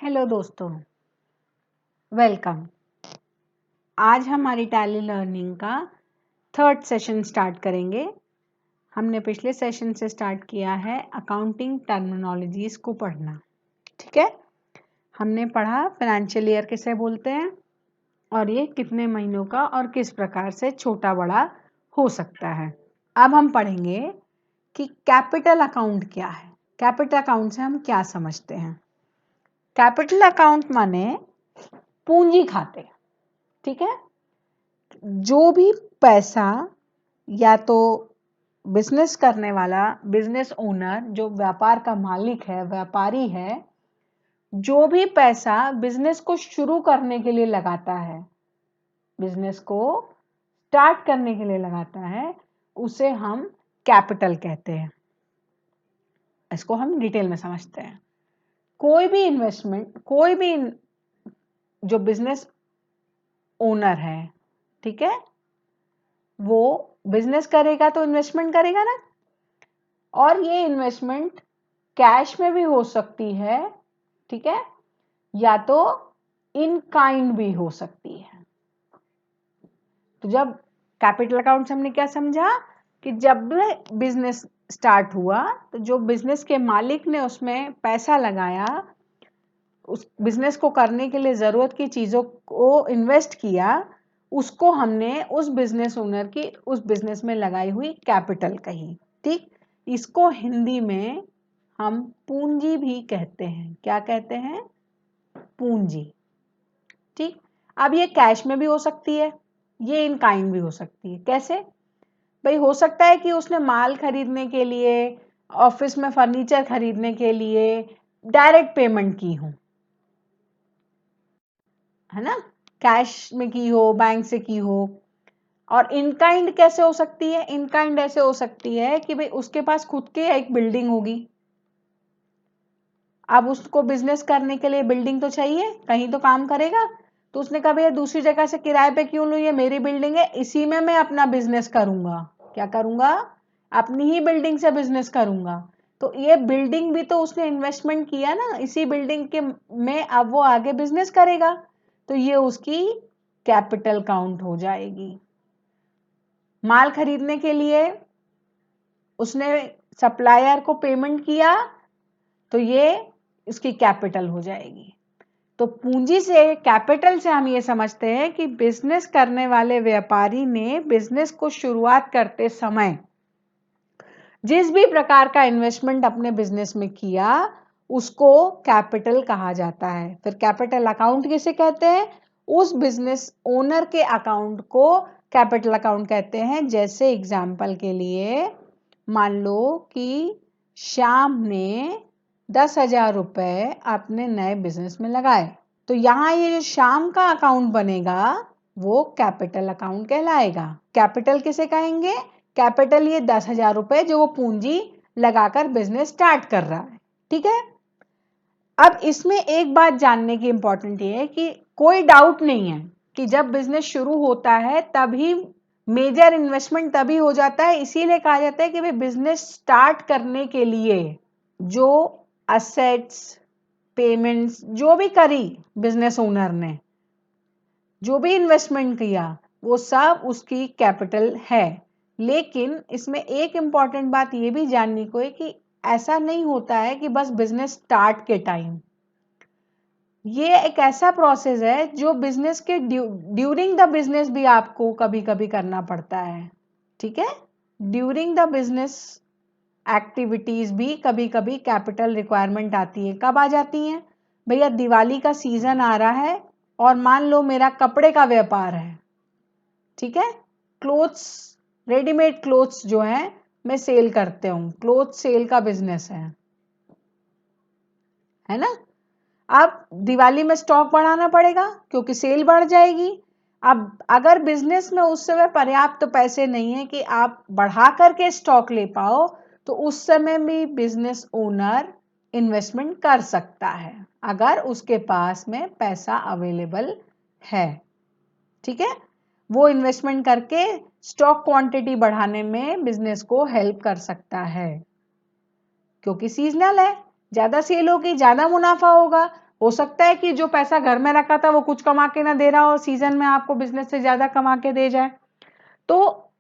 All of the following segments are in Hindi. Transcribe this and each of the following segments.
हेलो दोस्तों, वेलकम। आज हमारी टैली लर्निंग का थर्ड सेशन स्टार्ट करेंगे। हमने पिछले सेशन से स्टार्ट किया है अकाउंटिंग टर्मिनोलॉजीज को पढ़ना। ठीक है, हमने पढ़ा फाइनेंशियल ईयर किसे बोलते हैं और ये कितने महीनों का और किस प्रकार से छोटा बड़ा हो सकता है। अब हम पढ़ेंगे कि कैपिटल अकाउंट क्या है। कैपिटल अकाउंट से हम क्या समझते हैं। कैपिटल अकाउंट माने पूंजी खाते। ठीक है, जो भी पैसा या तो बिजनेस करने वाला बिजनेस ओनर जो व्यापार का मालिक है, व्यापारी है, जो भी पैसा बिजनेस को शुरू करने के लिए लगाता है, बिजनेस को स्टार्ट करने के लिए लगाता है, उसे हम कैपिटल कहते हैं। इसको हम डिटेल में समझते हैं। कोई भी इन्वेस्टमेंट, कोई भी जो बिजनेस ओनर है, ठीक है, वो बिजनेस करेगा तो इन्वेस्टमेंट करेगा ना, और ये इन्वेस्टमेंट कैश में भी हो सकती है, ठीक है, या तो इन काइंड भी हो सकती है। तो जब कैपिटल अकाउंट से हमने क्या समझा कि जब बिजनेस स्टार्ट हुआ तो जो बिजनेस के मालिक ने उसमें पैसा लगाया, उस बिजनेस को करने के लिए जरूरत की चीजों को इन्वेस्ट किया, उसको हमने उस बिजनेस ओनर की उस बिजनेस में लगाई हुई कैपिटल कही। ठीक, इसको हिंदी में हम पूंजी भी कहते हैं। क्या कहते हैं? पूंजी। ठीक, अब ये कैश में भी हो सकती है, ये इन काइंड भी हो सकती है। कैसे भाई? हो सकता है कि उसने माल खरीदने के लिए, ऑफिस में फर्नीचर खरीदने के लिए डायरेक्ट पेमेंट की हो, है ना, कैश में की हो, बैंक से की हो। और इन काइंड कैसे हो सकती है? इन काइंड ऐसे हो सकती है कि भाई उसके पास खुद के एक बिल्डिंग होगी। अब उसको बिजनेस करने के लिए बिल्डिंग तो चाहिए, कहीं तो काम करेगा, तो उसने कहा भैया दूसरी जगह से किराए पे क्यों लूं, ये मेरी बिल्डिंग है, इसी में मैं अपना बिजनेस करूंगा। क्या करूंगा? अपनी ही बिल्डिंग से बिजनेस करूंगा। तो ये बिल्डिंग भी तो उसने इन्वेस्टमेंट किया ना, इसी बिल्डिंग के में अब वो आगे बिजनेस करेगा, तो ये उसकी कैपिटल काउंट हो जाएगी। माल खरीदने के लिए उसने सप्लायर को पेमेंट किया, तो ये उसकी कैपिटल हो जाएगी। तो पूंजी से, कैपिटल से हम ये समझते हैं कि बिजनेस करने वाले व्यापारी ने बिजनेस को शुरुआत करते समय जिस भी प्रकार का इन्वेस्टमेंट अपने बिजनेस में किया, उसको कैपिटल कहा जाता है। फिर कैपिटल अकाउंट किसे कहते हैं? उस बिजनेस ओनर के अकाउंट को कैपिटल अकाउंट कहते हैं। जैसे एग्जाम्पल के लिए मान लो कि श्याम ने 10,000 रुपए अपने नए बिजनेस में लगाए, तो यहाँ ये जो श्याम का अकाउंट बनेगा वो कैपिटल अकाउंट कहलाएगा। कैपिटल किसे कहेंगे? कैपिटल ये 10,000 रुपए जो वो पूंजी लगाकर बिजनेस स्टार्ट कर रहा है। ठीक है, अब इसमें एक बात जानने की इंपॉर्टेंट ये है कि कोई डाउट नहीं है कि जब बिजनेस शुरू होता है तभी मेजर इन्वेस्टमेंट तभी हो जाता है। इसीलिए कहा जाता है कि भाई बिजनेस स्टार्ट करने के लिए जो असेट्स, पेमेंट्स जो भी करी बिजनेस ओनर ने, जो भी इन्वेस्टमेंट किया, वो सब उसकी कैपिटल है। लेकिन इसमें एक इंपॉर्टेंट बात ये भी जाननी को है कि ऐसा नहीं होता है कि बस बिजनेस स्टार्ट के टाइम। ये एक ऐसा प्रोसेस है जो बिजनेस के ड्यूरिंग द बिजनेस भी आपको कभी कभी करना पड़ता है। ठीक है, ड्यूरिंग द बिजनेस एक्टिविटीज भी कभी कभी कैपिटल रिक्वायरमेंट आती है। कब आ जाती हैं? भैया दिवाली का सीजन आ रहा है और मान लो मेरा कपड़े का व्यापार है, ठीक है, क्लोथ्स, रेडीमेड क्लोथ्स जो है मैं सेल करते हूँ, क्लोथ सेल का बिजनेस है ना। अब दिवाली में स्टॉक बढ़ाना पड़ेगा क्योंकि सेल बढ़ जाएगी। अब अगर बिजनेस में उस समय पर्याप्त तो पैसे नहीं है कि आप बढ़ा करके स्टॉक ले पाओ, तो उस समय भी बिजनेस ओनर इन्वेस्टमेंट कर सकता है अगर उसके पास में पैसा अवेलेबल है। ठीक है, वो इन्वेस्टमेंट करके स्टॉक क्वांटिटी बढ़ाने में बिजनेस को हेल्प कर सकता है, क्योंकि सीजनल है, ज्यादा सेल होगी, ज्यादा मुनाफा होगा। हो सकता है कि जो पैसा घर में रखा था वो कुछ कमा के ना दे रहा हो, सीजन में आपको बिजनेस से ज्यादा कमा के दे जाए। तो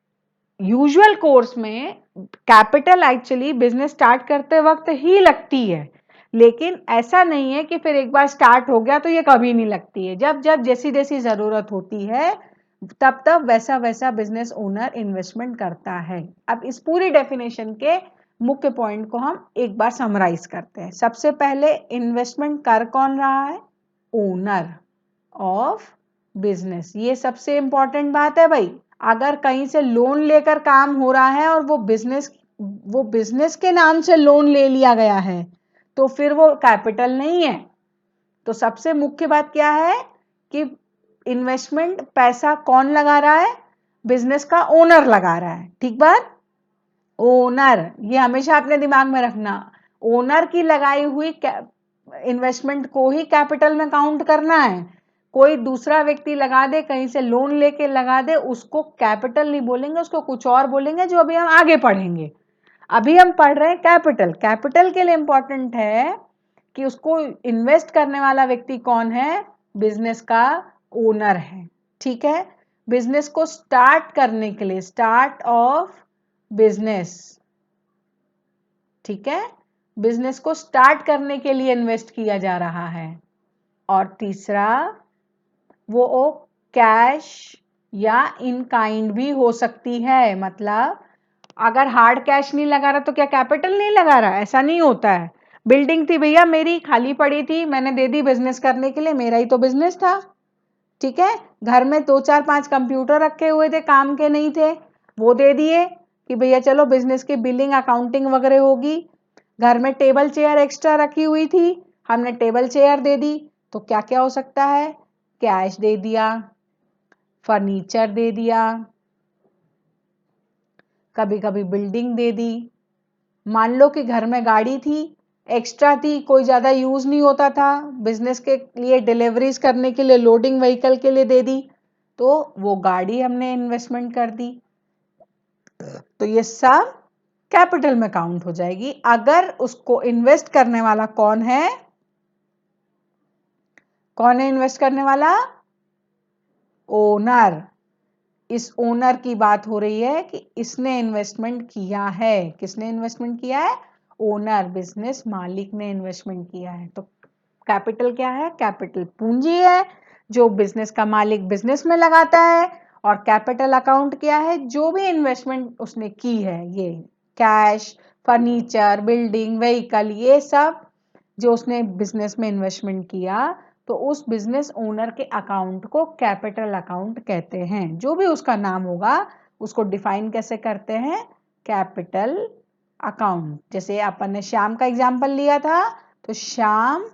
यूजुअल कोर्स में कैपिटल एक्चुअली बिजनेस स्टार्ट करते वक्त ही लगती है, लेकिन ऐसा नहीं है कि फिर एक बार स्टार्ट हो गया तो ये कभी नहीं लगती है। जब जब जैसी जैसी जरूरत होती है तब तब वैसा वैसा बिजनेस ओनर इन्वेस्टमेंट करता है। अब इस पूरी डेफिनेशन के मुख्य पॉइंट को हम एक बार समराइज करते हैं। सबसे पहले इन्वेस्टमेंट कर कौन रहा है? Owner of business. ये सबसे इंपॉर्टेंट बात है भाई। अगर कहीं से लोन लेकर काम हो रहा है और वो बिजनेस के नाम से लोन ले लिया गया है तो फिर वो कैपिटल नहीं है। तो सबसे मुख्य बात क्या है कि इन्वेस्टमेंट पैसा कौन लगा रहा है? बिजनेस का ओनर लगा रहा है। ठीक बात? ओनर, ये हमेशा अपने दिमाग में रखना। ओनर की लगाई हुई इन्वेस्टमेंट को ही कैपिटल में काउंट करना है। कोई दूसरा व्यक्ति लगा दे, कहीं से लोन लेके लगा दे, उसको कैपिटल नहीं बोलेंगे, उसको कुछ और बोलेंगे जो अभी हम आगे पढ़ेंगे। अभी हम पढ़ रहे हैं कैपिटल। कैपिटल के लिए इंपॉर्टेंट है कि उसको इन्वेस्ट करने वाला व्यक्ति कौन है? बिजनेस का ओनर है। ठीक है? बिजनेस को स्टार्ट करने के लिए, स्टार्ट ऑफ बिजनेस, ठीक है, बिजनेस को स्टार्ट करने के लिए इन्वेस्ट किया जा रहा है। और तीसरा, वो कैश या इन काइंड भी हो सकती है। मतलब अगर हार्ड कैश नहीं लगा रहा तो क्या कैपिटल नहीं लगा रहा? ऐसा नहीं होता है। बिल्डिंग थी भैया मेरी, खाली पड़ी थी, मैंने दे दी बिजनेस करने के लिए, मेरा ही तो बिजनेस था। ठीक है? घर में 2 4 5 कंप्यूटर रखे हुए थे, काम के नहीं थे, वो दे दिए कि भैया चलो बिजनेस की बिलिंग अकाउंटिंग वगैरह होगी। घर में टेबल चेयर एक्स्ट्रा रखी हुई थी, हमने टेबल चेयर दे दी। तो क्या क्या हो सकता है? कैश दे दिया, फर्नीचर दे दिया, कभी कभी बिल्डिंग दे दी। मान लो कि घर में गाड़ी थी, एक्स्ट्रा थी, कोई ज़्यादा यूज़ नहीं होता था, बिजनेस के लिए डिलीवरीज करने के लिए, लोडिंग व्हीकल के लिए दे दी, तो वो गाड़ी हमने इन्वेस्टमेंट कर दी। तो ये सब कैपिटल में काउंट हो जाएगी अगर उसको इन्वेस्ट करने वाला कौन है? कौन है इन्वेस्ट करने वाला? ओनर। इस ओनर की बात हो रही है कि इसने इन्वेस्टमेंट किया है। किसने इन्वेस्टमेंट किया है? ओनर, बिजनेस मालिक ने इन्वेस्टमेंट किया है। तो कैपिटल क्या है? कैपिटल पूंजी है जो बिजनेस का मालिक बिजनेस में लगाता है। और कैपिटल अकाउंट क्या है? जो भी इन्वेस्टमेंट उसने की है, ये कैश, फर्नीचर, बिल्डिंग, व्हीकल, ये सब जो उसने बिजनेस में इन्वेस्टमेंट किया, तो उस बिजनेस ओनर के अकाउंट को कैपिटल अकाउंट कहते हैं। जो भी उसका नाम होगा उसको डिफाइन कैसे करते हैं? Capital account. जैसे अपन ने श्याम का एग्जांपल लिया था, तो श्याम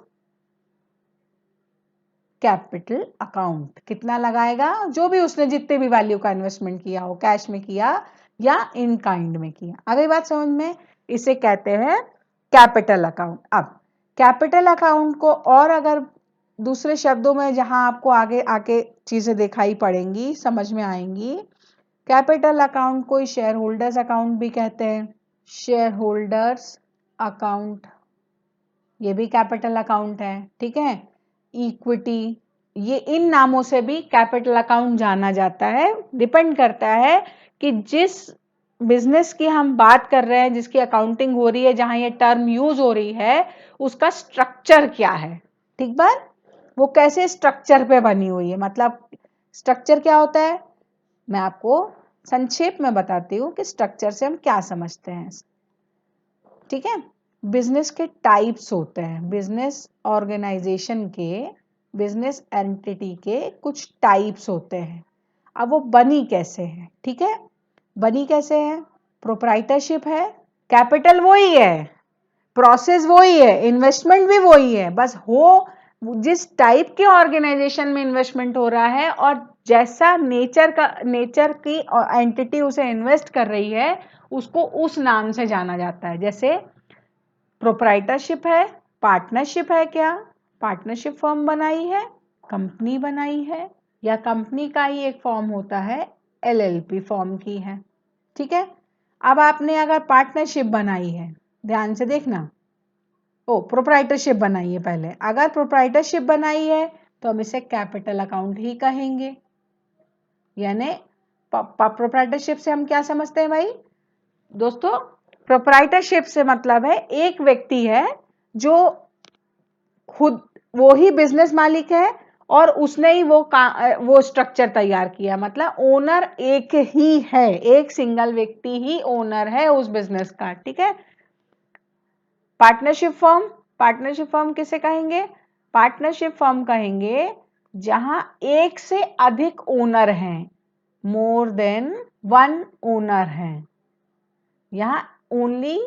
कैपिटल अकाउंट कितना लगाएगा? जो भी उसने जितने भी वैल्यू का इन्वेस्टमेंट किया हो, कैश में किया या इन काइंड में किया। आ गई बात समझ में? इसे कहते हैं कैपिटल अकाउंट। अब कैपिटल अकाउंट को और अगर दूसरे शब्दों में जहां आपको आगे आके चीजें दिखाई पड़ेंगी, समझ में आएंगी, कैपिटल अकाउंट को शेयर होल्डर्स अकाउंट भी कहते हैं। शेयर होल्डर्स अकाउंट, ये भी कैपिटल अकाउंट है। ठीक है? इक्विटी, ये इन नामों से भी कैपिटल अकाउंट जाना जाता है। डिपेंड करता है कि जिस बिजनेस की हम बात कर रहे हैं, जिसकी अकाउंटिंग हो रही है, जहां ये टर्म यूज हो रही है, उसका स्ट्रक्चर क्या है। ठीक बात? वो कैसे स्ट्रक्चर पे बनी हुई है। मतलब स्ट्रक्चर क्या होता है, मैं आपको संक्षेप में बताती हूँ कि स्ट्रक्चर से हम क्या समझते हैं। ठीक है? बिजनेस के टाइप्स होते हैं, बिजनेस ऑर्गेनाइजेशन के, बिजनेस एंटिटी के कुछ टाइप्स होते हैं। अब वो बनी कैसे है? ठीक है? बनी कैसे है? प्रोप्राइटरशिप है, कैपिटल वही है, प्रोसेस वही है, इन्वेस्टमेंट भी वही है, बस हो जिस टाइप के ऑर्गेनाइजेशन में इन्वेस्टमेंट हो रहा है और जैसा नेचर की एंटिटी उसे इन्वेस्ट कर रही है, उसको उस नाम से जाना जाता है। जैसे प्रोप्राइटरशिप है, पार्टनरशिप है, क्या पार्टनरशिप फर्म बनाई है, कंपनी बनाई है, या कंपनी का ही एक फॉर्म होता है एलएलपी फॉर्म की है। ठीक है? अब आपने अगर पार्टनरशिप बनाई है, ध्यान से देखना, प्रोप्राइटरशिप बनाई है पहले। अगर प्रोप्राइटरशिप बनाई है तो हम इसे कैपिटल अकाउंट ही कहेंगे। यानी प्रोप्राइटरशिप से हम क्या समझते हैं भाई दोस्तों? प्रोप्राइटरशिप से मतलब है एक व्यक्ति है जो खुद वो ही बिजनेस मालिक है और उसने ही वो स्ट्रक्चर तैयार किया, मतलब ओनर एक ही है, एक सिंगल व्यक्ति ही ओनर है उस बिजनेस का। ठीक है। पार्टनरशिप फर्म किसे कहेंगे? पार्टनरशिप फर्म कहेंगे जहां एक से अधिक ओनर हैं, मोर देन वन ओनर है। यहां ओनली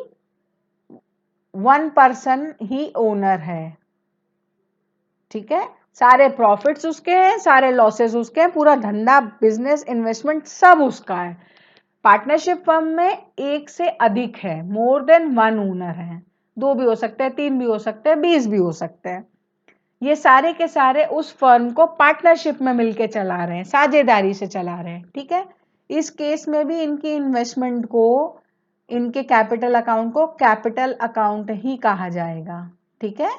वन पर्सन ही ओनर है। ठीक है। सारे प्रॉफिट्स उसके हैं, सारे लॉसेस उसके हैं, पूरा धंधा, बिजनेस, इन्वेस्टमेंट सब उसका है। पार्टनरशिप फर्म में एक से अधिक है, मोर देन वन ओनर है। 2 भी हो सकते हैं, 3 भी हो सकते हैं, 20 भी हो सकते हैं। ये सारे के सारे उस फर्म को पार्टनरशिप में मिलके चला रहे हैं, साझेदारी से चला रहे हैं। ठीक है। इस केस में भी इनकी इन्वेस्टमेंट को, इनके कैपिटल अकाउंट को कैपिटल अकाउंट ही कहा जाएगा। ठीक है।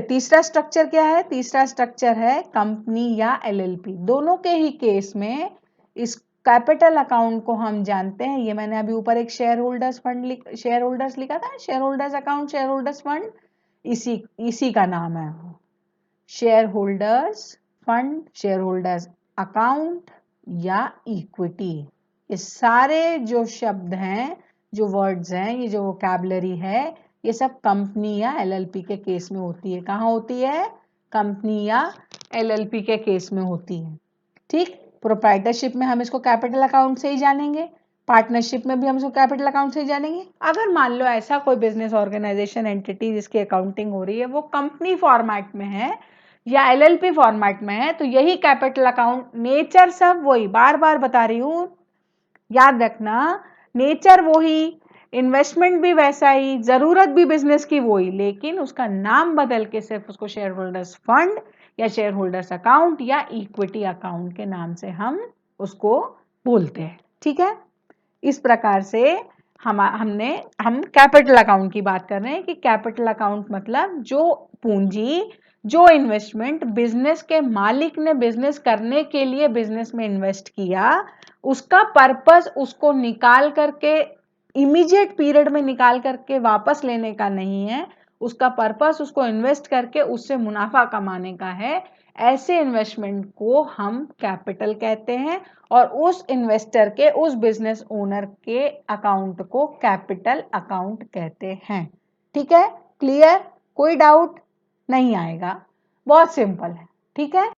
तीसरा स्ट्रक्चर क्या है? तीसरा स्ट्रक्चर है कंपनी या एलएलपी। दोनों के ही केस में इस कैपिटल अकाउंट को हम जानते हैं, ये मैंने अभी ऊपर एक शेयर होल्डर्स लिखा था, share holders account, share holders fund, इसी का नाम है share holders fund, share holders account या इक्विटी। ये सारे जो शब्द हैं, जो वर्ड्स हैं, ये जो वोकैबुलरी है, ये सब कंपनी या एलएलपी के केस में होती है। कहाँ होती है? कंपनी या एलएलपी के केस में होती है। ठीक। प्रोप्राइटरशिप में हम इसको कैपिटल अकाउंट से ही जानेंगे, पार्टनरशिप में भी हम इसको कैपिटल अकाउंट से ही जानेंगे। अगर मान लो ऐसा कोई बिजनेस ऑर्गेनाइजेशन एंटिटी जिसकी अकाउंटिंग हो रही है वो कंपनी फॉर्मेट में है या एलएलपी फॉर्मेट में है, तो यही कैपिटल अकाउंट, नेचर सब वही, बार बार बता रही हूं, याद रखना, नेचर वही, इन्वेस्टमेंट भी वैसा ही, जरूरत भी बिजनेस की वही, लेकिन उसका नाम बदल के सिर्फ उसको शेयर होल्डर्स फंड या शेयर होल्डर्स अकाउंट या इक्विटी अकाउंट के नाम से हम उसको बोलते हैं। ठीक है। इस प्रकार से हम कैपिटल अकाउंट की बात कर रहे हैं कि कैपिटल अकाउंट मतलब जो पूंजी, जो इन्वेस्टमेंट बिजनेस के मालिक ने बिजनेस करने के लिए बिजनेस में इन्वेस्ट किया, उसका पर्पस उसको निकाल करके इमीडिएट पीरियड में निकाल करके वापस लेने का नहीं है, उसका पर्पस उसको इन्वेस्ट करके उससे मुनाफा कमाने का है। ऐसे इन्वेस्टमेंट को हम कैपिटल कहते हैं और उस इन्वेस्टर के, उस बिजनेस ओनर के अकाउंट को कैपिटल अकाउंट कहते हैं। ठीक है। क्लियर? कोई डाउट नहीं आएगा, बहुत सिंपल है। ठीक है।